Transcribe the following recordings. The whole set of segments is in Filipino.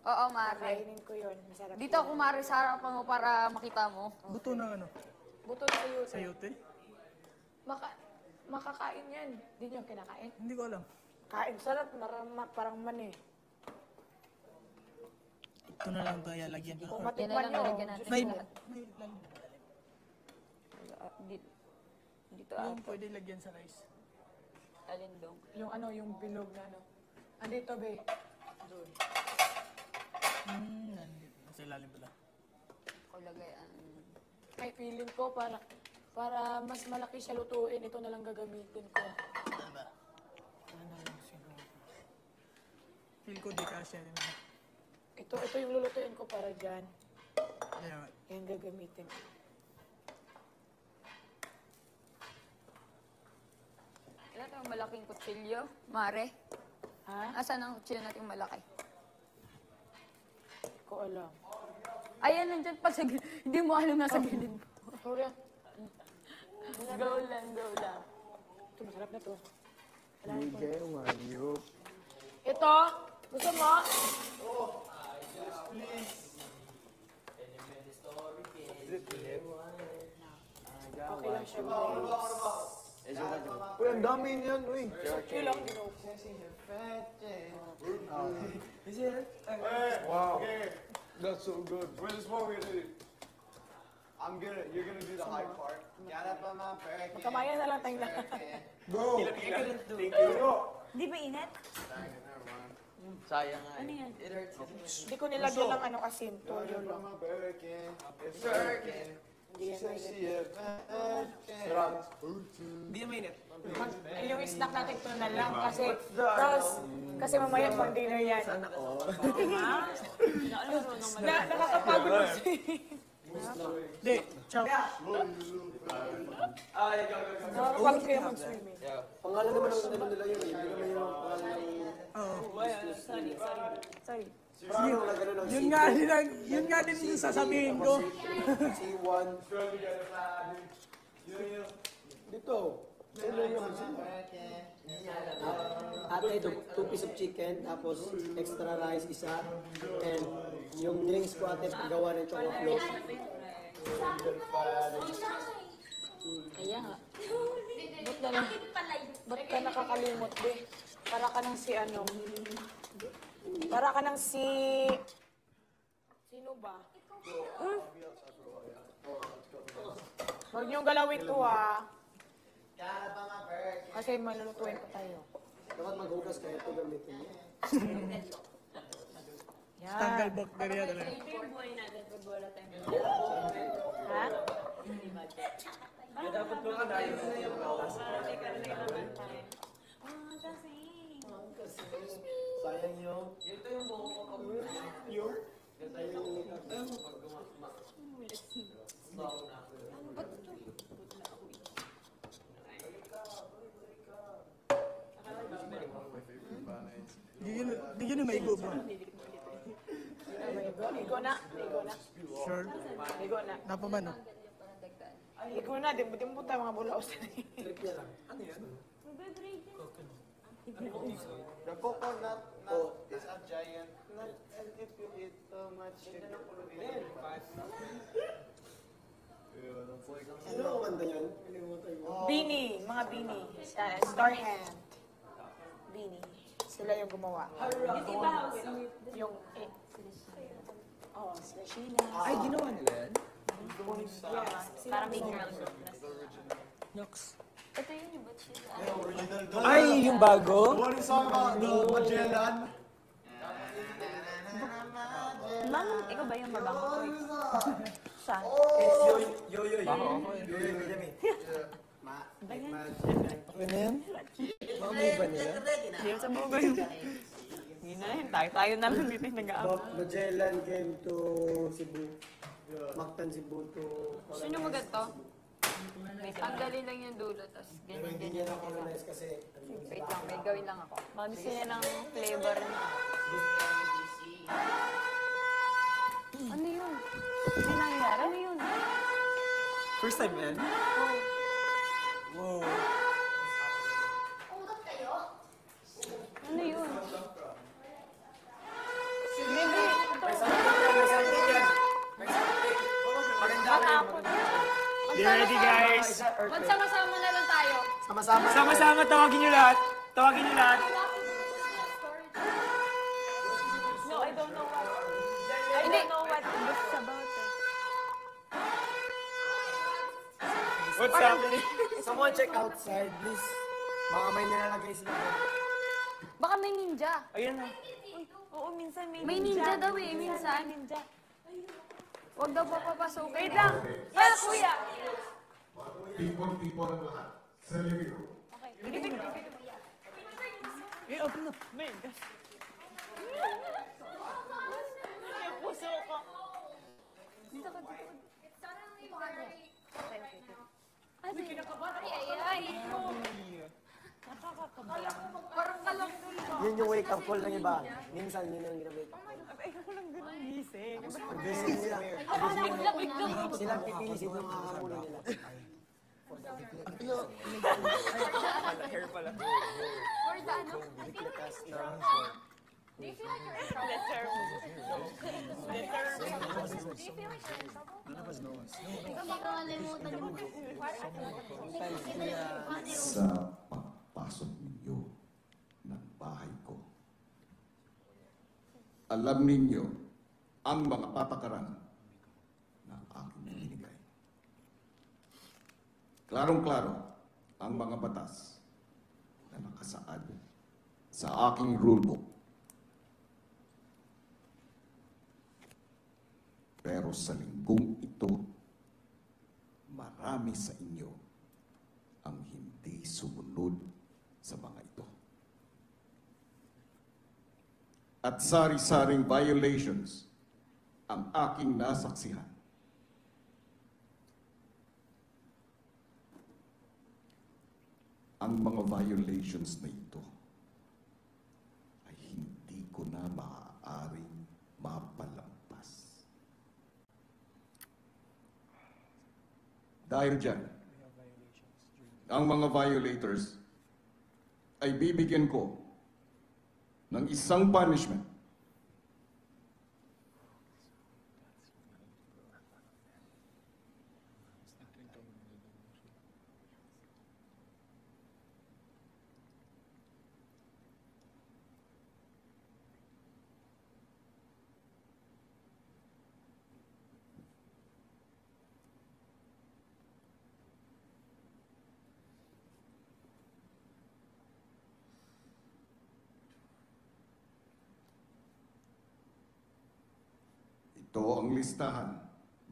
Oo, Mare. Kainin ko yun. Masarap. Dito ako, Mare, sa harapan mo para makita mo. Buto ng ano? Buto sa iyo. Sayote? Makakain yan. Hindi nyo kinakain? Hindi ko alam. Kain. Sarap. Parang mani. Ito na lang kaya lagyan ko. Kung Yan na matikman lang nyo. nalagyan natin. May lahat. Dito Yung ako. pwede lagyan sa rice. Alindong. Yung ano, yung bilog na ano. Andito, be. Doon. Nandito. Nasa ilalim pala. Ako lagay ang... Ay, feeling ko para mas malaki siya lutuin, ito na lang gagamitin ko. Ano ba? Ano lang siguro. Feel ko di kasya rin. Ito yung lulutuin ko para dyan. Yeah. Yan gagamitin. Ilan yung malaking kutsilyo? Mare? Ha? Asan ang kutsilyo natin malaki? Ko alam. Ayan, nandyan pa sa gilid. Hindi mo alam nasa gilid mo. Sorry. Go lang, go lang. Ito, masarap na to. Bigay umayop. Ito, gusto mo? Okay lang siya. Uy, ang dami niyan, uy. Okay lang, ginupo. Wow. That's so good. Wait, this is what we're gonna do. You're gonna do the high part. Kamayan na lang tayong lahat. Go! Di ba init? Sayang nga. Ano yan? Hindi ko nilagyan ng ano asin. Toyo lang. Hindi yan mainit. Hindi na mainit. Yung snack natin ito na lang kasi mamaya pang dinner yan. Sana all. Nakakapagod kasi. Hindi, chop. Nakakapagod kayo mag-swimming. Pangalan naman ang ano nila yun. Hindi naman yung pangalan ng... Oo. Sorry. Yun nga din yung sasabihin ko. C1. Dito. Ate, 2 piece of chicken, tapos extra rice, isa. And yung drinks ko ate, paggawa ng choco float. Kaya nga. Ba't ka nakakalimot, be? Para ka nang si ano? Para ka nang si... Sino ba? Huwag niyong galawin to, ha? Kasi malulutuin pa tayo. Dapat maghugas kayo ito gamitin mo. Yan. Tanggal bakterya talaga. Ha? Dapat mga dayo na yung sayang yung... Ito yung buko ko. Yung? Di yun yung maigo bro. Igo na. Sure. Igo na. Napamano. Igo na. Di mo tayo mga bulaos na Trip niya lang. Ano yan? The coconut nut is a giant nut, and if you eat too much, you're gonna Sino ang kumanda yan? Kalimutan ko. Beanie. Mga beanie. Star hand. Beanie. Sila yung gumawa. Yung... Oh, sila Sheila. Ay, ginawa nila yan? Parang may girl. Nox. Ito yun yung ba't siya? Ay, yung bago? What is talking about the Magellan? Ma'am, ikaw ba yung mabango ko? Siya. Yo. Okay na yan? Mamay ba nila? Yung sa bugo yun. Hindi na yun. Tayo na lang dito yung nag-aabang. Magellan came to Cebu. Mactan Cebu to... Gusto nyo maganto? Tanggalin lang yung dulo, tapos Pero hindi ganyan. niya na-colonize kasi... Wait lang, may gawin lang ako. Gusto niya ng flavor niya. Ano yun? Hindi nangyari. Ano yun? First time yan? Wow. Ano yun? Hindi. Ready, guys? Magsama-sama na lang tayo. Sama-sama. Sama-sama, tawagin nyo lahat. Tawagin nyo lahat. No, I don't know what. I don't know what this is about. What's happening? Someone check outside, please. Baka may nilalagay sila. Baka may ninja. Ayun na. Oo, minsan may May ninja daw eh, minsan. Ninja. Huwag daw papapasok. Wait lang. Yes, kuya. Tipon-tipon ang lahat. Sa living room. Eh, open na. My gosh. Yung puso ko. Dito ka, dito ka. Ay, ay, ay. Parang kalangkul ka. Yun yung wake up call ng iba. Minsan, yun ang ginawake up call. Ay, ako lang ganun gising. Gising nila. Sila pipilisin yung kakakunin nila. Hair pala. Or the ano? Do you feel like you're in trouble? Letter. Do you feel like you're in trouble? Hindi ko kalimutan yung Sa pagpasok ninyo ng bahay ko, alam ninyo ang mga patakaran na aking binigay. Klarong-klaro ang mga batas na nakasaad sa aking rulebook. Pero sa linggong ito, marami sa inyo ang hindi sumunod sa mga ito. At sari-saring violations ang aking nasaksihan. Ang mga violations na ito ay hindi ko na maaaring mapalampas. Dahil dyan, ang mga violators ay bibigyan ko ng isang punishment. Ito ang listahan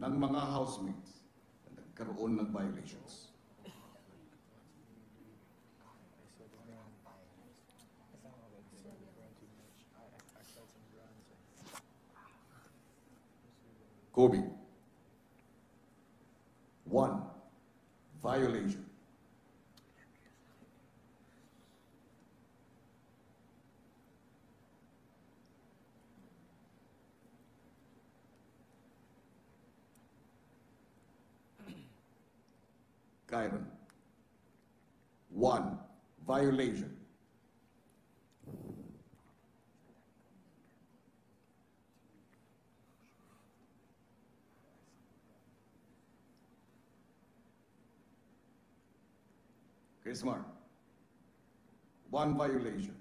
ng mga housemates na nagkaroon ng violations. Kobe. 1. Violation. Kyron. 1. Violation. Chrismar. 1 violation.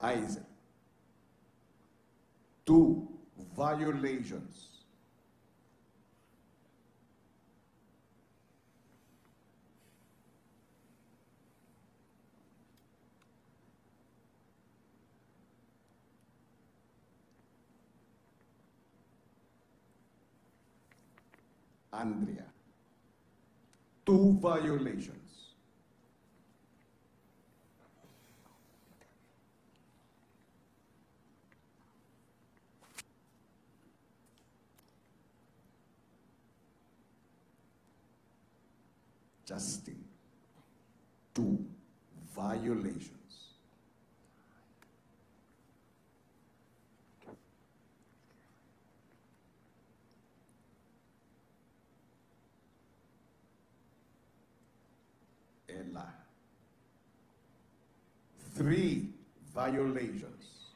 Isaac. 2 violations. Andrea. 2 violations. Justin. 2 violations. Ella. 3 violations.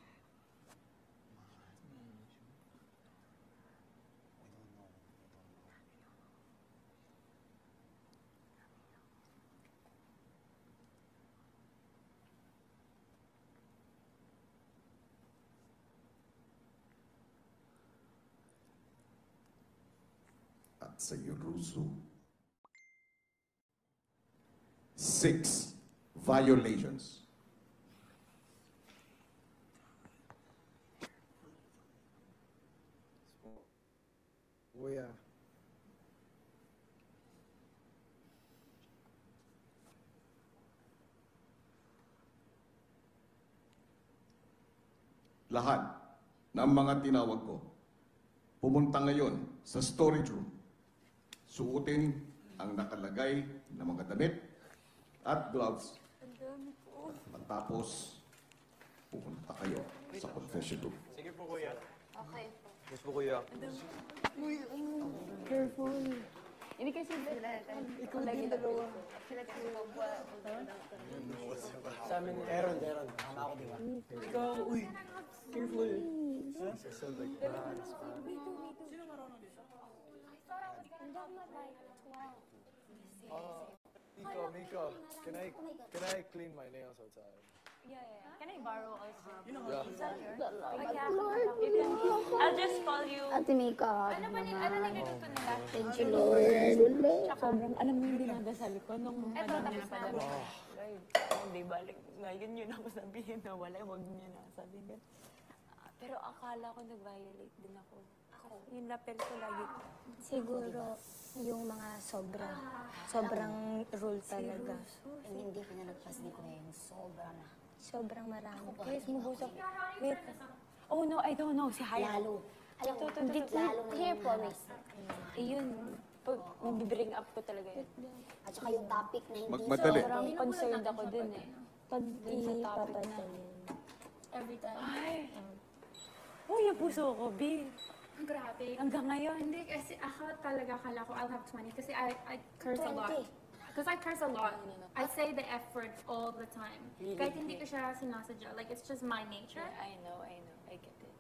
At sa iyo, Russo, 6 violations. Kuya. Lahat ng mga tinawag ko, pumunta ngayon sa storage room. Suotin ang nakalagay na mga damit at gloves. Matapos, pupunta kayo sa confession room. Sige po, kuya. Okay. Yes po, kuya. Hindi kasi ikaw din dalawa. Sila kasi Sa amin, Aaron. Tama ako, di ba? Ikaw, uy. Careful. Mika, can I clean my nails outside? Yeah. Can I borrow also? Yeah. I'll just call you. Ate Mika, Ano niluluto nila? thank you, Lord. Sobrang, alam mo yung dinadasal ko nung madami na padala. Lord, hindi balik. Ngayon yun ako sabihin na wala, huwag niya na sabihin. Pero akala ko nag-violate din ako. Yung lapel ko lagi. Siguro, yung mga sobrang rule talaga. Hindi pinalagpas ni Kuya yung sobra na. Sobrang marami. Please, mubusok. Wait. Oh no, I don't know. Si Haya. Lalo. Alam mo, hindi lalo na Here, yung promise. Ayun. Pag mag-bring up ko talaga yun. At saka yung topic na hindi Magmadali. Sobrang concerned ako dun eh. Pag Dun sa topic na. Every time. Ay. Oh, yung puso ko, B. Grabe. Hanggang ngayon. Hindi, kasi akala ko I'll have 20 kasi I curse a lot. 20. Because I curse a lot. I say the F word all the time. Kahit hindi ko siya sinasadya. Like, it's just my nature. I know. I get it.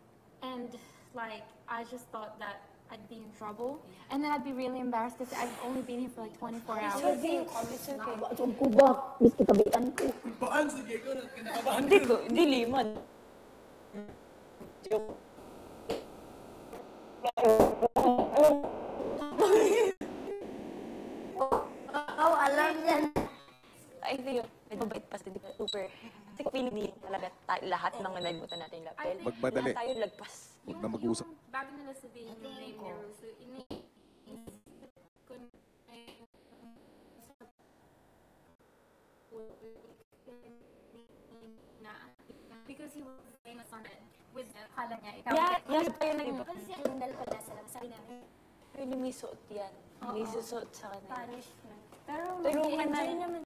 And, like, I just thought that I'd be in trouble. And then I'd be really embarrassed because I've only been here for like 24 hours. It's okay. Nakabasog ko ba? Miski kabitan ko. Baan, sige ko. Kinakabahan Hindi ko, hindi liman. Oh, alam yan. I think medyo mabait pa di ba? Super. Kasi feeling niya talaga lahat ng nalimutan natin yung lapel. Magmadali. Lahat tayo lagpas. Huwag na mag-usap. Bago nila sabihin yung name ni Russo, ko na because he was famous on it with the kala niya ikaw. Yeah, tayo nag iba. Kasi yung dal pala sa lang, sabi namin, Pero may suot yan. May susuot sa kanila. Punishment. Pero Tulungan mag-enjoy na. naman